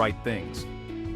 right things.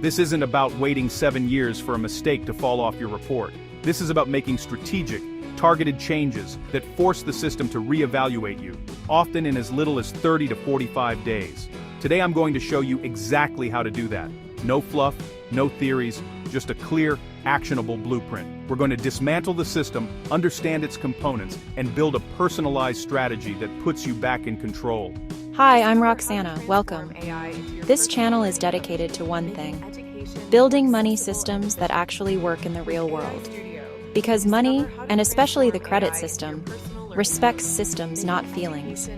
This isn't about waiting 7 years for a mistake to fall off your report. This is about making strategic, targeted changes that force the system to reevaluate you, often in as little as 30 to 45 days. Today I'm going to show you exactly how to do that. No fluff, no theories, just a clear, actionable blueprint. We're going to dismantle the system, understand its components, and build a personalized strategy that puts you back in control. Hi, I'm Roxana. Welcome. This channel is dedicated to one thing: building money systems that actually work in the real world. Because money, and especially the credit system, respects systems, not feelings.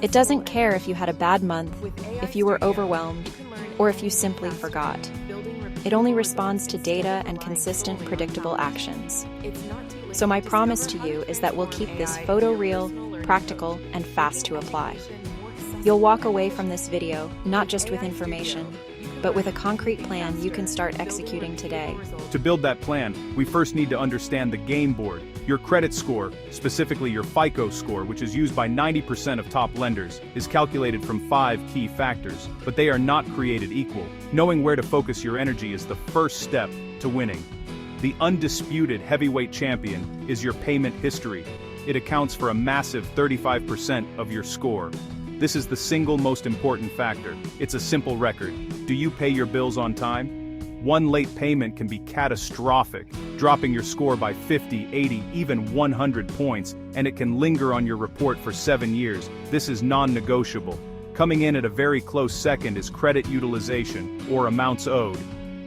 It doesn't care if you had a bad month, if you were overwhelmed, or if you simply forgot. It only responds to data and consistent, predictable actions. So my promise to you is that we'll keep this photoreal, practical, and fast to apply. You'll walk away from this video not just with information, but with a concrete plan you can start executing today. To build that plan, we first need to understand the game board. Your credit score, specifically your FICO score, which is used by 90% of top lenders, is calculated from 5 key factors, but they are not created equal. Knowing where to focus your energy is the first step to winning. The undisputed heavyweight champion is your payment history. It accounts for a massive 35% of your score. This is the single most important factor. It's a simple record. Do you pay your bills on time? One late payment can be catastrophic, dropping your score by 50, 80, even 100 points, and it can linger on your report for 7 years. This is non-negotiable. Coming in at a very close second is credit utilization, or amounts owed.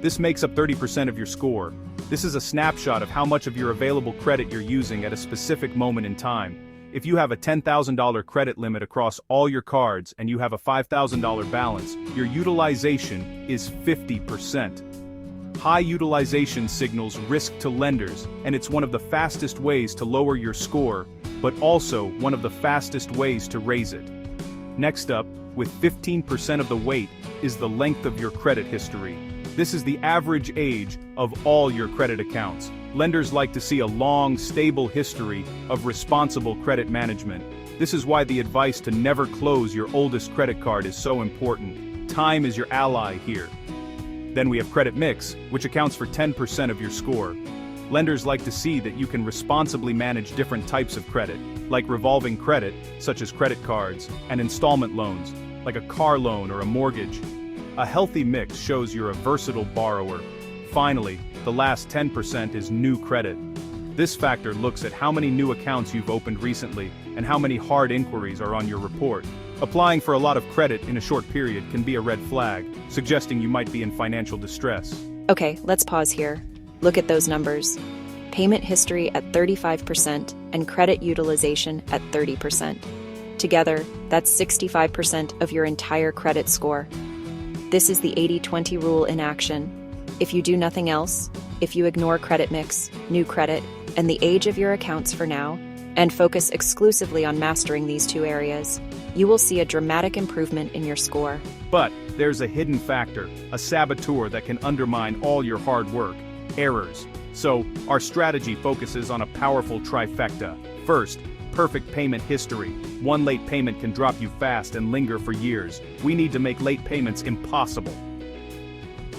This makes up 30% of your score. This is a snapshot of how much of your available credit you're using at a specific moment in time. If you have a $10,000 credit limit across all your cards and you have a $5,000 balance, your utilization is 50%. High utilization signals risk to lenders, and it's one of the fastest ways to lower your score, but also one of the fastest ways to raise it. Next up, with 15% of the weight, is the length of your credit history. This is the average age of all your credit accounts. Lenders like to see a long, stable history of responsible credit management. This is why the advice to never close your oldest credit card is so important. Time is your ally here. Then we have credit mix, which accounts for 10% of your score. Lenders like to see that you can responsibly manage different types of credit, like revolving credit, such as credit cards, and installment loans, like a car loan or a mortgage. A healthy mix shows you're a versatile borrower. Finally, the last 10% is new credit. This factor looks at how many new accounts you've opened recently and how many hard inquiries are on your report. Applying for a lot of credit in a short period can be a red flag, suggesting you might be in financial distress. Okay, let's pause here. Look at those numbers. Payment history at 35% and credit utilization at 30%. Together, that's 65% of your entire credit score. This is the 80-20 rule in action. If you do nothing else, if you ignore credit mix, new credit, and the age of your accounts for now, and focus exclusively on mastering these 2 areas, you will see a dramatic improvement in your score. But there's a hidden factor, a saboteur that can undermine all your hard work: errors. So, our strategy focuses on a powerful trifecta. First, perfect payment history. One late payment can drop you fast and linger for years. We need to make late payments impossible.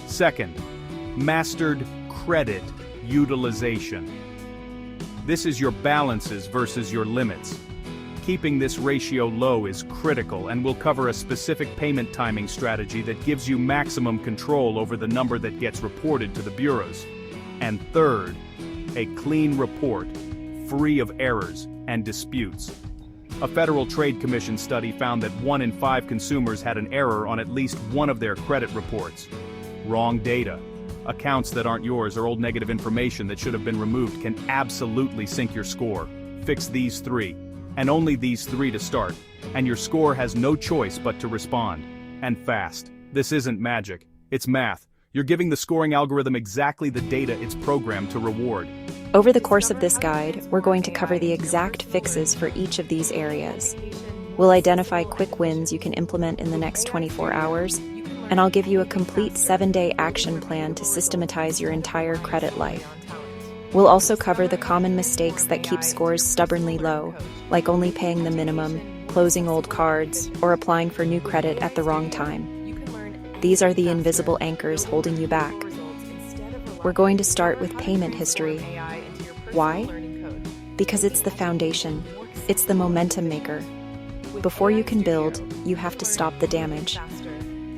Second, mastered credit utilization. This is your balances versus your limits. Keeping this ratio low is critical, and we'll cover a specific payment timing strategy that gives you maximum control over the number that gets reported to the bureaus. And third, a clean report, free of errors and disputes. A Federal Trade Commission study found that 1 in 5 consumers had an error on at least one of their credit reports. Wrong data. Accounts that aren't yours or old negative information that should have been removed can absolutely sink your score. Fix these 3, and only these 3 to start, and your score has no choice but to respond. And fast. This isn't magic, it's math. You're giving the scoring algorithm exactly the data it's programmed to reward. Over the course of this guide, we're going to cover the exact fixes for each of these areas. We'll identify quick wins you can implement in the next 24 hours, and I'll give you a complete 7-day action plan to systematize your entire credit life. We'll also cover the common mistakes that keep scores stubbornly low, like only paying the minimum, closing old cards, or applying for new credit at the wrong time. These are the invisible anchors holding you back. We're going to start with payment history. Why? Because it's the foundation. It's the momentum maker. Before you can build, you have to stop the damage.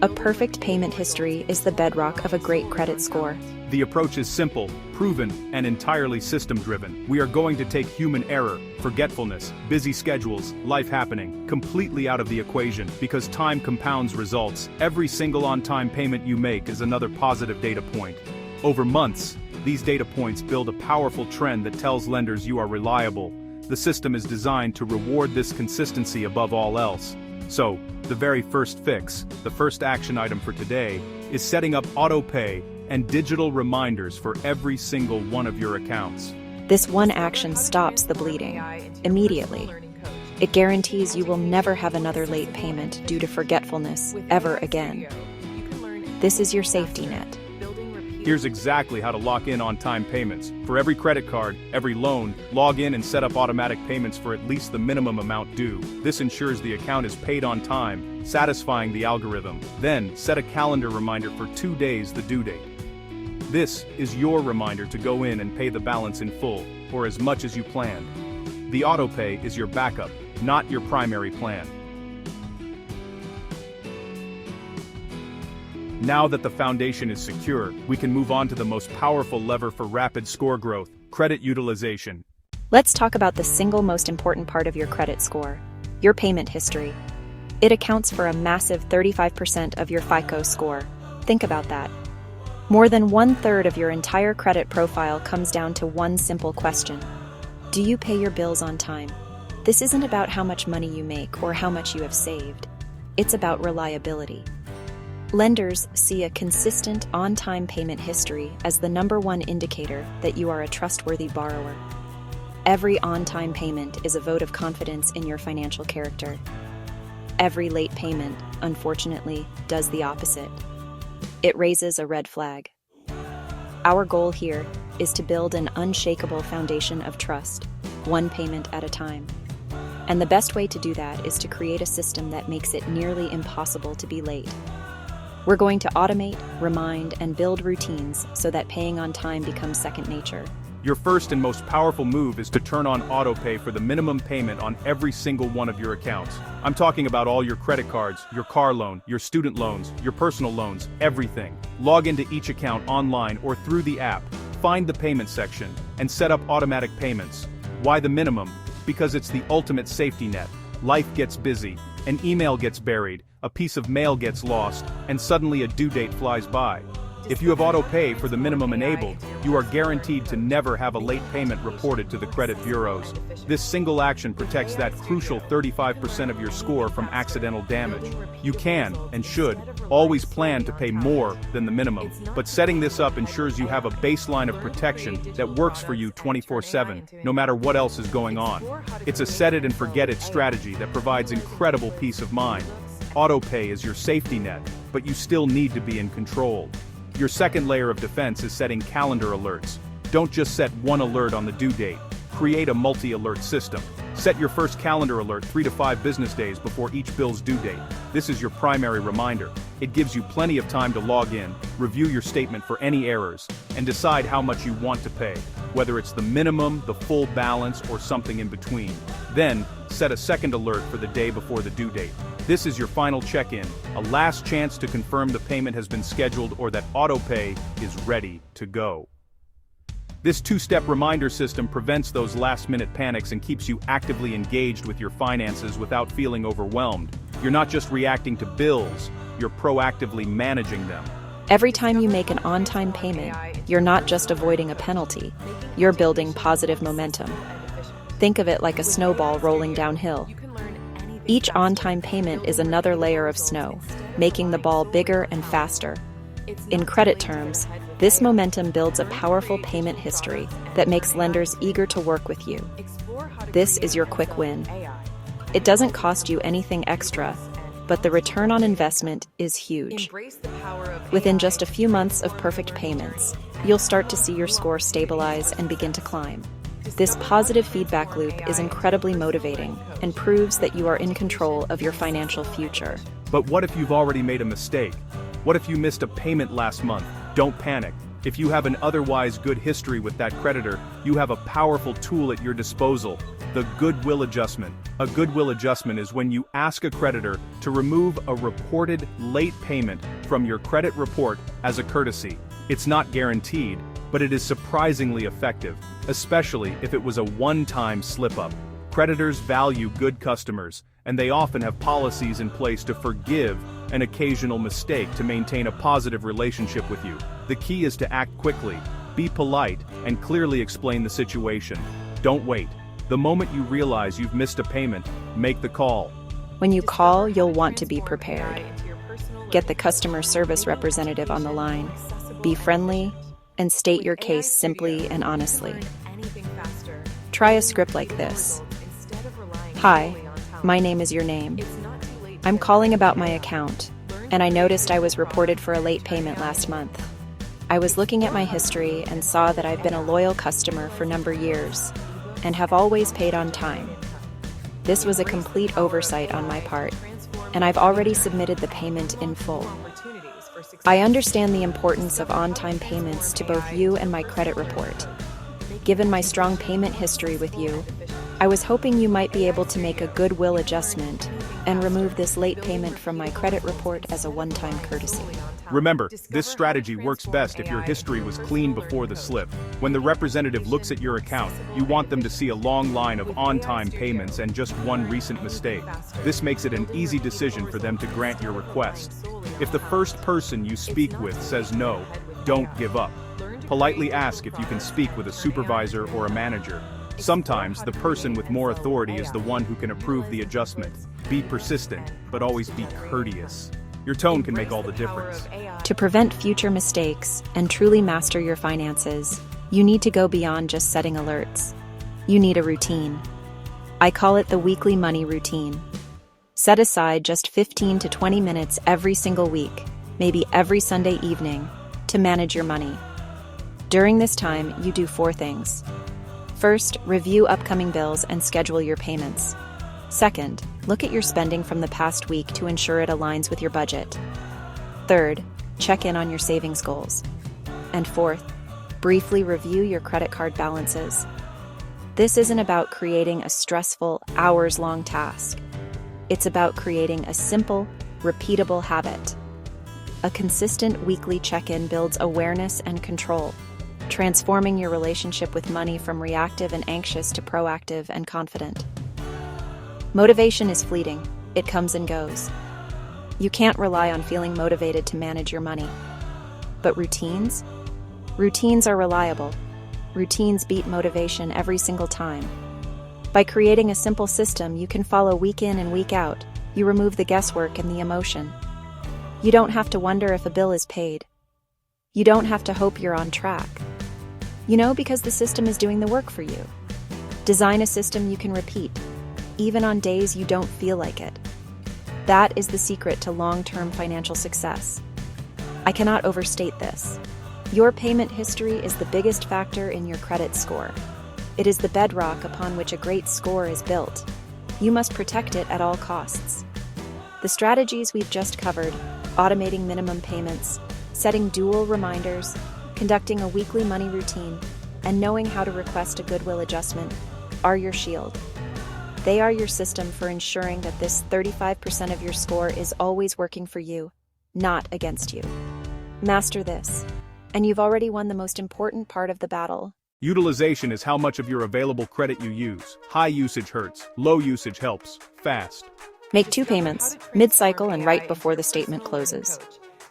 A perfect payment history is the bedrock of a great credit score. The approach is simple, proven, and entirely system-driven. We are going to take human error, forgetfulness, busy schedules, life happening, completely out of the equation because time compounds results. Every single on-time payment you make is another positive data point. Over months, these data points build a powerful trend that tells lenders you are reliable. The system is designed to reward this consistency above all else. So, the very first fix, the first action item for today, is setting up auto-pay and digital reminders for every single one of your accounts. This one action stops the bleeding immediately. It guarantees you will never have another late payment due to forgetfulness ever again. This is your safety net. Here's exactly how to lock in on-time payments. For every credit card, every loan, log in and set up automatic payments for at least the minimum amount due. This ensures the account is paid on time, satisfying the algorithm. Then, set a calendar reminder for 2 days the due date. This is your reminder to go in and pay the balance in full, or as much as you planned. The autopay is your backup, not your primary plan. Now that the foundation is secure, we can move on to the most powerful lever for rapid score growth, credit utilization. Let's talk about the single most important part of your credit score, your payment history. It accounts for a massive 35% of your FICO score. Think about that. More than 1/3 of your entire credit profile comes down to one simple question. Do you pay your bills on time? This isn't about how much money you make or how much you have saved. It's about reliability. Lenders see a consistent, on-time payment history as the #1 indicator that you are a trustworthy borrower. Every on-time payment is a vote of confidence in your financial character. Every late payment, unfortunately, does the opposite. It raises a red flag. Our goal here is to build an unshakable foundation of trust, one payment at a time. And the best way to do that is to create a system that makes it nearly impossible to be late. We're going to automate, remind, and build routines so that paying on time becomes second nature. Your first and most powerful move is to turn on autopay for the minimum payment on every single one of your accounts. I'm talking about all your credit cards, your car loan, your student loans, your personal loans, everything. Log into each account online or through the app, find the payment section, and set up automatic payments. Why the minimum? Because it's the ultimate safety net. Life gets busy, an email gets buried, a piece of mail gets lost, and suddenly a due date flies by. If you have auto-pay for the minimum enabled, you are guaranteed to never have a late payment reported to the credit bureaus. This single action protects that crucial 35% of your score from accidental damage. You can, and should, always plan to pay more than the minimum, but setting this up ensures you have a baseline of protection that works for you 24/7, no matter what else is going on. It's a set-it-and-forget-it strategy that provides incredible peace of mind. Auto-pay is your safety net, but you still need to be in control. Your second layer of defense is setting calendar alerts. Don't just set one alert on the due date. Create a multi-alert system. Set your first calendar alert 3 to 5 business days before each bill's due date. This is your primary reminder. It gives you plenty of time to log in, review your statement for any errors, and decide how much you want to pay, whether it's the minimum, the full balance, or something in between. Then, set a second alert for the day before the due date. This is your final check-in, a last chance to confirm the payment has been scheduled or that autopay is ready to go. This two-step reminder system prevents those last-minute panics and keeps you actively engaged with your finances without feeling overwhelmed. You're not just reacting to bills, you're proactively managing them. Every time you make an on-time payment, you're not just avoiding a penalty, you're building positive momentum. Think of it like a snowball rolling downhill. Each on-time payment is another layer of snow, making the ball bigger and faster. In credit terms, this momentum builds a powerful payment history that makes lenders eager to work with you. This is your quick win. It doesn't cost you anything extra, but the return on investment is huge. Within just a few months of perfect payments, you'll start to see your score stabilize and begin to climb. This positive feedback loop is incredibly motivating and proves that you are in control of your financial future. But what if you've already made a mistake? What if you missed a payment last month? Don't panic. If you have an otherwise good history with that creditor, you have a powerful tool at your disposal: the Goodwill adjustment. A Goodwill adjustment is when you ask a creditor to remove a reported late payment from your credit report as a courtesy. It's not guaranteed, but it is surprisingly effective, especially if it was a one-time slip-up. Creditors value good customers, and they often have policies in place to forgive an occasional mistake to maintain a positive relationship with you. The key is to act quickly, be polite, and clearly explain the situation. Don't wait. The moment you realize you've missed a payment, make the call. When you call, you'll want to be prepared. Get the customer service representative on the line. Be friendly, and state your case simply and honestly. Try a script like this. Hi, my name is your name. I'm calling about my account, and I noticed I was reported for a late payment last month. I was looking at my history and saw that I've been a loyal customer for a number of years and have always paid on time. This was a complete oversight on my part, and I've already submitted the payment in full. I understand the importance of on-time payments to both you and my credit report. Given my strong payment history with you, I was hoping you might be able to make a Goodwill adjustment and remove this late payment from my credit report as a one-time courtesy. Remember, this strategy works best if your history was clean before the slip. When the representative looks at your account, you want them to see a long line of on-time payments and just one recent mistake. This makes it an easy decision for them to grant your request. If the first person you speak with says no, don't give up. Politely ask if you can speak with a supervisor or a manager. Sometimes the person with more authority is the one who can approve the adjustment. Be persistent, but always be courteous. Your tone can make all the difference. To prevent future mistakes and truly master your finances, you need to go beyond just setting alerts. You need a routine. I call it the weekly money routine. Set aside just 15 to 20 minutes every single week, maybe every Sunday evening, to manage your money. During this time, you do 4 things. First, review upcoming bills and schedule your payments. Second, look at your spending from the past week to ensure it aligns with your budget. Third, check in on your savings goals. And fourth, briefly review your credit card balances. This isn't about creating a stressful, hours-long task. It's about creating a simple, repeatable habit. A consistent weekly check-in builds awareness and control, transforming your relationship with money from reactive and anxious to proactive and confident. Motivation is fleeting. It comes and goes. You can't rely on feeling motivated to manage your money. But routines? Routines are reliable. Routines beat motivation every single time. By creating a simple system you can follow week in and week out, you remove the guesswork and the emotion. You don't have to wonder if a bill is paid. You don't have to hope you're on track. You know, because the system is doing the work for you. Design a system you can repeat, even on days you don't feel like it. That is the secret to long-term financial success. I cannot overstate this. Your payment history is the biggest factor in your credit score. It is the bedrock upon which a great score is built. You must protect it at all costs. The strategies we've just covered, automating minimum payments, setting dual reminders, conducting a weekly money routine, and knowing how to request a Goodwill adjustment, are your shield. They are your system for ensuring that this 35% of your score is always working for you, not against you. Master this, and you've already won the most important part of the battle. Utilization is how much of your available credit you use. High usage hurts, low usage helps, fast. Make 2 payments, mid-cycle and right before the statement closes.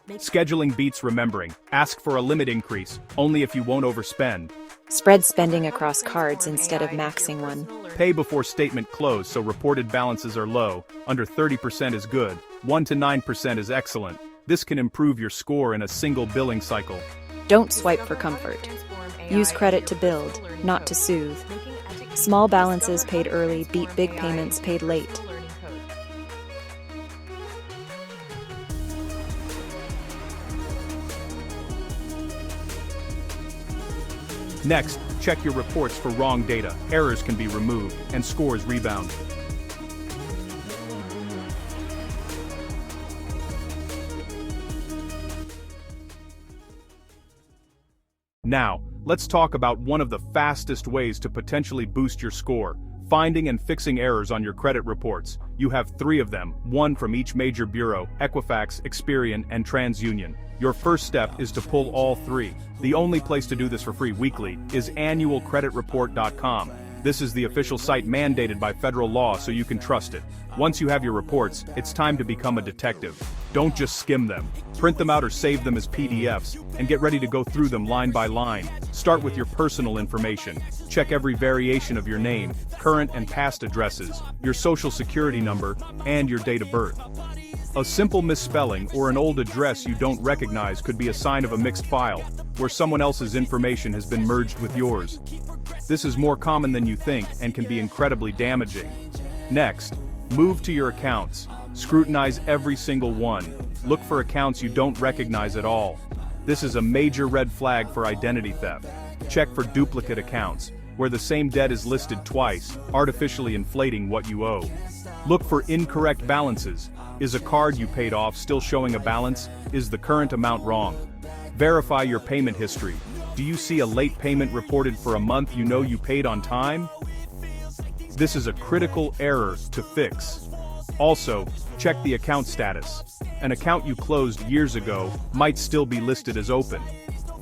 Scheduling beats remembering. Ask for a limit increase, only if you won't overspend. Spread spending across cards instead of maxing one. Pay before statement close so reported balances are low. Under 30% is good. 1 to 9% is excellent. This can improve your score in a single billing cycle. Don't swipe for comfort. Use credit to build, not to soothe. Small balances paid early beat big payments paid late. Next, check your reports for wrong data. Errors can be removed, and scores rebound. Now, let's talk about one of the fastest ways to potentially boost your score: finding and fixing errors on your credit reports. You have 3 of them, one from each major bureau: Equifax, Experian, and TransUnion. Your first step is to pull all 3. The only place to do this for free weekly is annualcreditreport.com. This is the official site mandated by federal law, so you can trust it. Once you have your reports, it's time to become a detective. Don't just skim them. Print them out or save them as PDFs, and get ready to go through them line by line. Start with your personal information. Check every variation of your name, current and past addresses, your social security number, and your date of birth. A simple misspelling or an old address you don't recognize could be a sign of a mixed file, where someone else's information has been merged with yours. This is more common than you think and can be incredibly damaging. Next, move to your accounts. Scrutinize every single one. Look for accounts you don't recognize at all. This is a major red flag for identity theft. Check for duplicate accounts, where the same debt is listed twice, artificially inflating what you owe. Look for incorrect balances. Is a card you paid off still showing a balance? Is the current amount wrong? Verify your payment history. Do you see a late payment reported for a month you know you paid on time? This is a critical error to fix. Also, check the account status. An account you closed years ago might still be listed as open.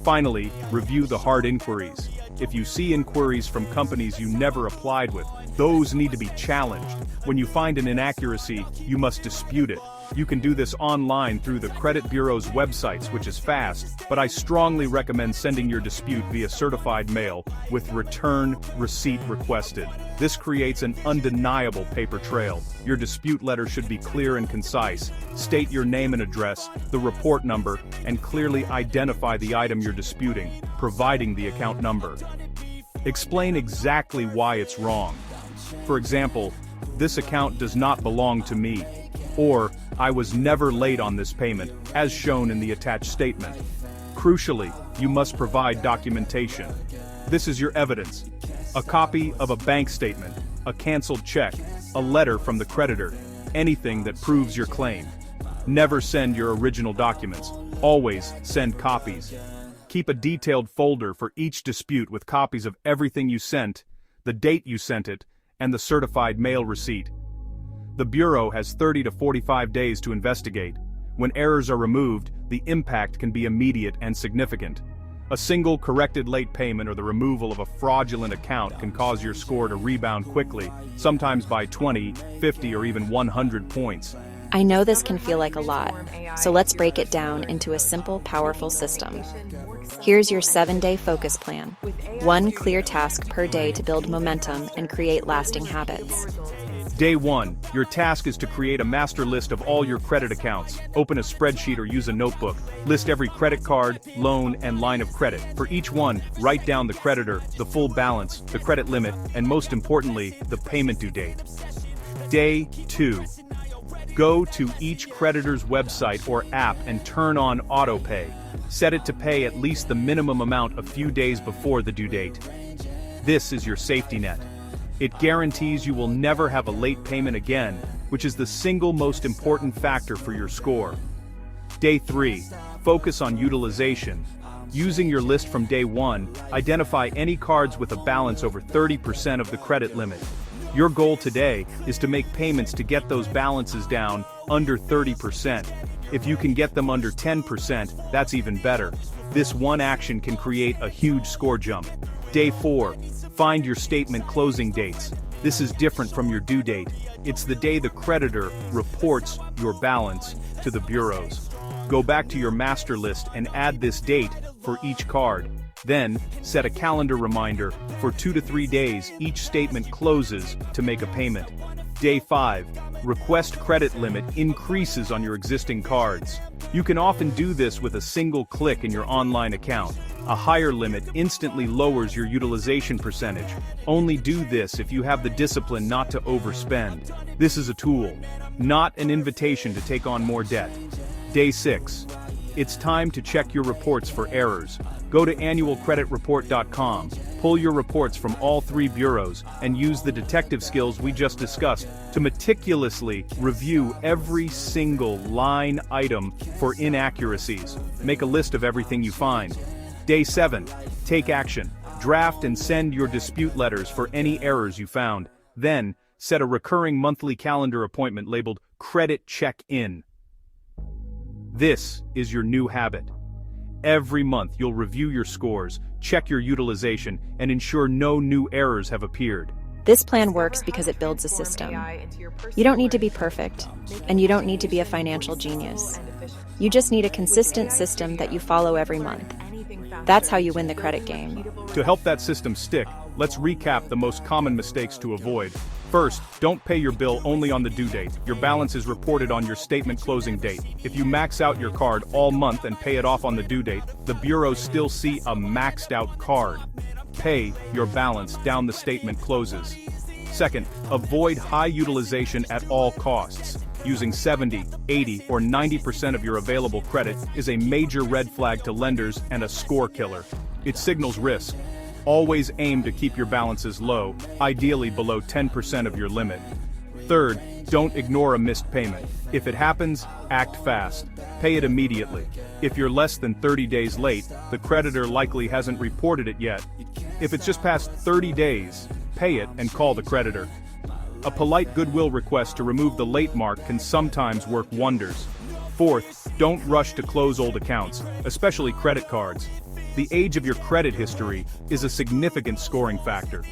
Finally, review the hard inquiries. If you see inquiries from companies you never applied with, those need to be challenged. When you find an inaccuracy, you must dispute it. You can do this online through the credit bureau's websites, which is fast, but I strongly recommend sending your dispute via certified mail with return receipt requested. This creates an undeniable paper trail. Your dispute letter should be clear and concise. State your name and address, the report number, and clearly identify the item you're disputing, providing the account number. Explain exactly why it's wrong. For example, "This account does not belong to me," or "I was never late on this payment, as shown in the attached statement." Crucially, you must provide documentation. This is your evidence: a copy of a bank statement, a canceled check, a letter from the creditor, anything that proves your claim. Never send your original documents. Always send copies. Keep a detailed folder for each dispute with copies of everything you sent, the date you sent it, and the certified mail receipt. The Bureau has 30 to 45 days to investigate. When errors are removed, the impact can be immediate and significant. A single corrected late payment or the removal of a fraudulent account can cause your score to rebound quickly, sometimes by 20, 50, or even 100 points. I know this can feel like a lot, so let's break it down into a simple, powerful system. Here's your 7-day focus plan. 1 clear task per day to build momentum and create lasting habits. Day 1, your task is to create a master list of all your credit accounts. Open a spreadsheet or use a notebook. List every credit card, loan, and line of credit. For each one, write down the creditor, the full balance, the credit limit, and most importantly, the payment due date. Day 2. Go to each creditor's website or app and turn on autopay. Set it to pay at least the minimum amount a few days before the due date. This is your safety net. It guarantees you will never have a late payment again, which is the single most important factor for your score. Day 3. Focus on utilization. Using your list from day 1, identify any cards with a balance over 30% of the credit limit. Your goal today is to make payments to get those balances down under 30%. If you can get them under 10%, that's even better. This one action can create a huge score jump. Day 4. Find your statement closing dates. This is different from your due date. It's the day the creditor reports your balance to the bureaus. Go back to your master list and add this date for each card. Then, set a calendar reminder for 2 to 3 days each statement closes to make a payment. Day 5. Request credit limit increases on your existing cards. You can often do this with a single click in your online account. A higher limit instantly lowers your utilization percentage. Only do this if you have the discipline not to overspend. This is a tool, not an invitation to take on more debt. Day 6. It's time to check your reports for errors. Go to annualcreditreport.com, pull your reports from all 3 bureaus, and use the detective skills we just discussed to meticulously review every single line item for inaccuracies. Make a list of everything you find. Day 7. Take action. Draft and send your dispute letters for any errors you found. Then, set a recurring monthly calendar appointment labeled Credit Check-In. This is your new habit. Every month you'll review your scores, check your utilization, and ensure no new errors have appeared. This plan works because it builds a system. You don't need to be perfect, and you don't need to be a financial genius. You just need a consistent system that you follow every month. That's how you win the credit game. To help that system stick, let's recap the most common mistakes to avoid. First, don't pay your bill only on the due date. Your balance is reported on your statement closing date. If you max out your card all month and pay it off on the due date, the bureaus still see a maxed out card. Pay your balance down the statement closes. Second, avoid high utilization at all costs. Using 70, 80, or 90% of your available credit is a major red flag to lenders and a score killer. It signals risk. Always aim to keep your balances low, ideally below 10% of your limit. Third, don't ignore a missed payment. If it happens, act fast. Pay it immediately. If you're less than 30 days late, the creditor likely hasn't reported it yet. If it's just past 30 days, pay it and call the creditor. A polite Goodwill request to remove the late mark can sometimes work wonders. Fourth, don't rush to close old accounts, especially credit cards. The age of your credit history is a significant scoring factor.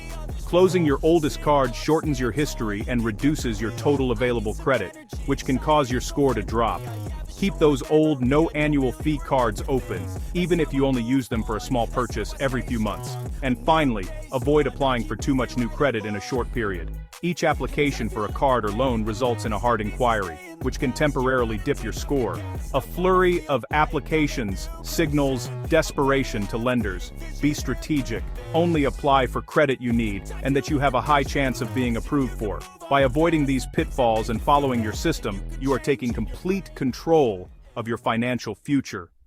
Closing your oldest card shortens your history and reduces your total available credit, which can cause your score to drop. Keep those old, no annual fee cards open, even if you only use them for a small purchase every few months. And finally, avoid applying for too much new credit in a short period. Each application for a card or loan results in a hard inquiry, which can temporarily dip your score. A flurry of applications signals desperation to lenders. Be strategic. Only apply for credit you need and that you have a high chance of being approved for. By avoiding these pitfalls and following your system, you are taking complete control of your financial future.